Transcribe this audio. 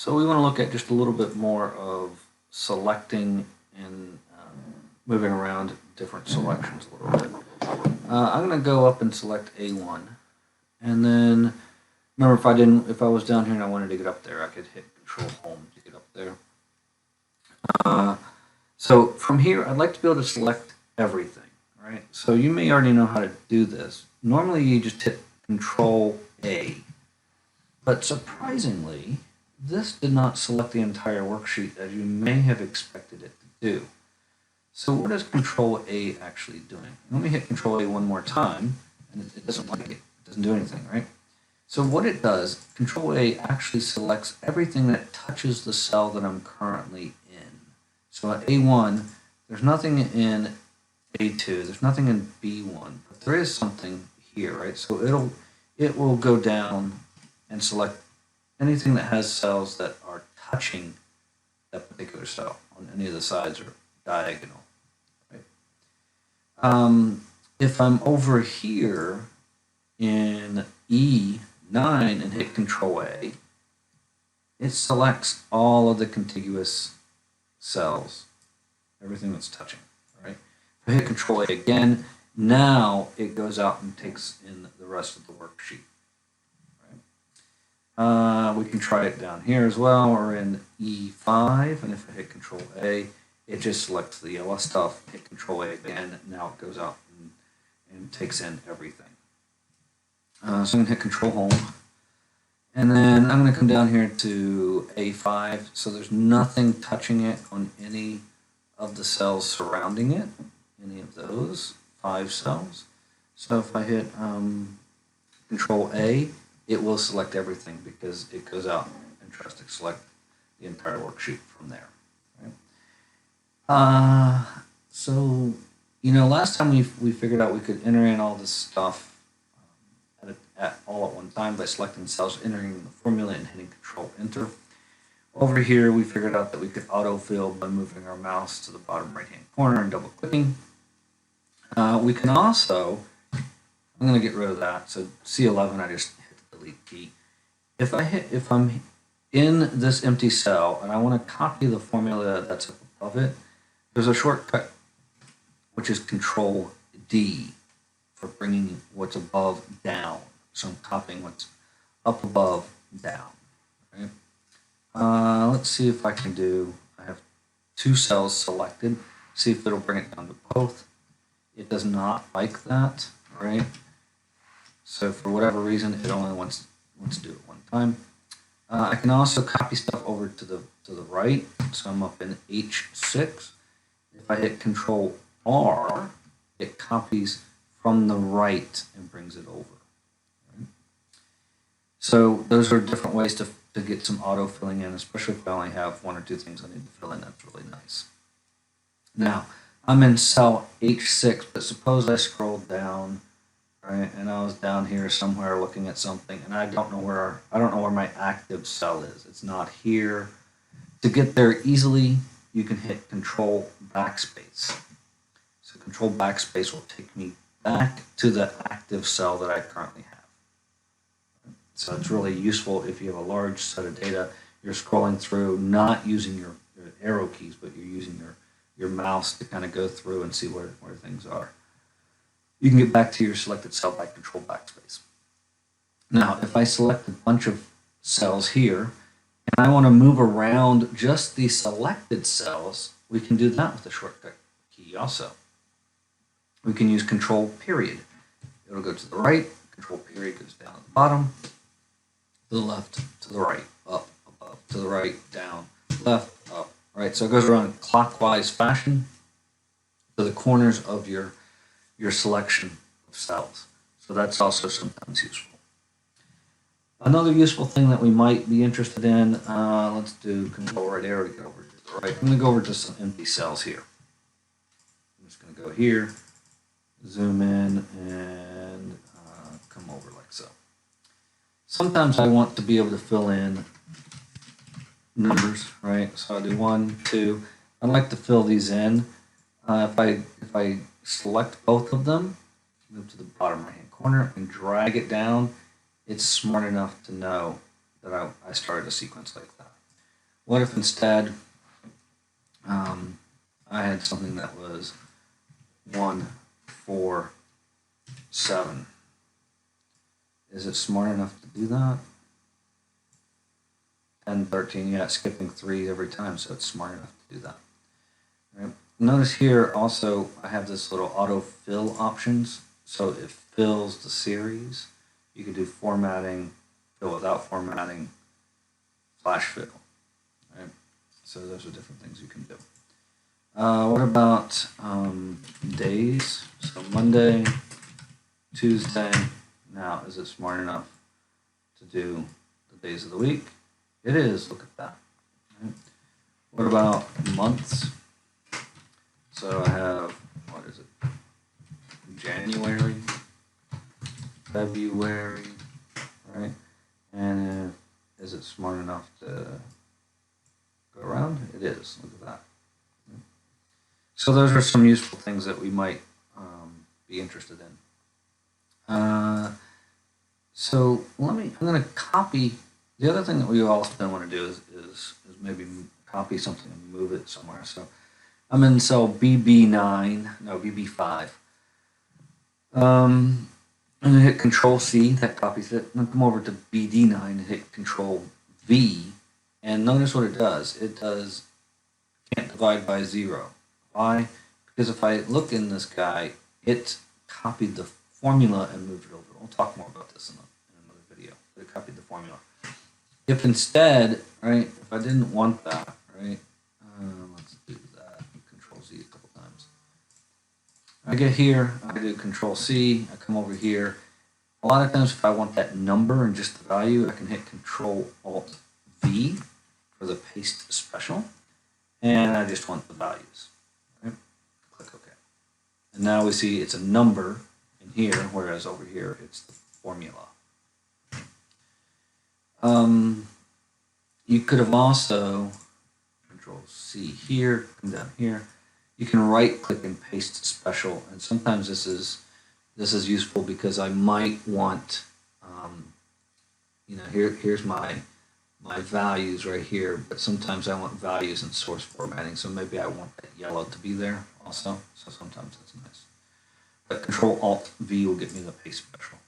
So we want to look at just a little bit more of selecting and moving around different selections a little bit. I'm going to go up and select A1, and then remember if I was down here and I wanted to get up there, I could hit Control Home to get up there. So from here, I'd like to be able to select everything, right? So you may already know how to do this. Normally, you just hit Control A, but surprisingly, this did not select the entire worksheet as you may have expected it to do. So what is Control A actually doing? Let me hit Control A one more time, and it doesn't like it. It doesn't do anything, right? So what it does, Control A actually selects everything that touches the cell that I'm currently in. So at A1, there's nothing in A2, there's nothing in B1, but there is something here, right? So it will go down and select anything that has cells that are touching that particular cell on any of the sides or diagonal. Right? If I'm over here in E9 and hit Control A, it selects all of the contiguous cells, everything that's touching. Right? If I hit Control A again, now it goes out and takes in the rest of the worksheet. We can try it down here as well, or in E5, and if I hit Control A, it just selects the yellow stuff, hit Control A again, and now it goes out and takes in everything. So I'm going to hit Control Home, and then I'm going to come down here to A5, so there's nothing touching it on any of the cells surrounding it, any of those 5 cells. So if I hit Control A, it will select everything because it goes out and tries to select the entire worksheet from there. Right? So, last time we figured out we could enter in all this stuff all at one time by selecting cells, entering the formula, and hitting Control Enter. Over here, we figured out that we could autofill by moving our mouse to the bottom right-hand corner and double-clicking. We can also, I'm going to get rid of that, so C11, I just delete key. If I'm in this empty cell and I want to copy the formula that's up above it, there's a shortcut which is Control D for bringing what's above down. So I'm copying what's up above down. Right? Let's see if I can do. I have 2 cells selected. See if it'll bring it down to both. It does not like that, right? So for whatever reason, it only wants to do it one time. I can also copy stuff over to the right. So I'm up in H6. If I hit Control R, it copies from the right and brings it over. Right? So those are different ways to get some auto filling in, especially if I only have 1 or 2 things I need to fill in. That's really nice. Now I'm in cell H6, but suppose I scrolled down. Right, and I was down here somewhere looking at something, and I don't know where my active cell is. It's not here. To get there easily, you can hit Control Backspace. So Control Backspace will take me back to the active cell that I currently have. So it's really useful if you have a large set of data. You're scrolling through, not using your arrow keys, but you're using your mouse to kind of go through and see where things are. You can get back to your selected cell by Control Backspace. Now, if I select a bunch of cells here, and I want to move around just the selected cells, we can do that with the shortcut key also. We can use Control Period. It'll go to the right, Control Period goes down at the bottom, to the left, to the right, up, above, to the right, down, left, up, right. So it goes around in clockwise fashion to the corners of your selection of cells. So that's also sometimes useful. Another useful thing that we might be interested in, let's do Control right arrow to get over to the right. I'm going to go over to some empty cells here. I'm just going to go here, zoom in, and come over like so. Sometimes I want to be able to fill in numbers, right? So I do 1, 2. I'd like to fill these in. If I select both of them, move to the bottom right hand corner and drag it down, it's smart enough to know that I started a sequence like that. What if instead I had something that was 1, 4, 7? Is it smart enough to do that? 10, 13, yeah, skipping 3 every time, so it's smart enough to do that. Right. Notice here also I have this little autofill options, so it fills the series. You can do formatting, fill without formatting, flash fill. Right? So those are different things you can do. What about days? So Monday, Tuesday. Now, is it smart enough to do the days of the week? It is. Look at that. Right? What about months? So I have, what is it? January, February, right? And is it smart enough to go around? It is. Look at that. So those are some useful things that we might be interested in. So I'm going to copy. The other thing that we also want to do is maybe copy something and move it somewhere. So I'm in cell BB5. I'm going to hit Control C, that copies it. I'm going to come over to BD9 and hit Control V. And notice what it does. It does can't divide by 0. Why? Because if I look in this guy, it copied the formula and moved it over. We'll talk more about this in another video. But it copied the formula. If instead, right, if I didn't want that, right, let's do that. Control Z a couple times. I get here, I do Control C, I come over here. A lot of times if I want that number and just the value, I can hit Control Alt V for the paste special. And I just want the values. Right? Click OK. And now we see it's a number in here, whereas over here it's the formula. You could have also, Control C here, come down here. You can right click and paste special, and sometimes this is useful because I might want, here's my values right here, but sometimes I want values in source formatting, so maybe I want that yellow to be there also, so sometimes that's nice. But Control Alt V will get me the paste special.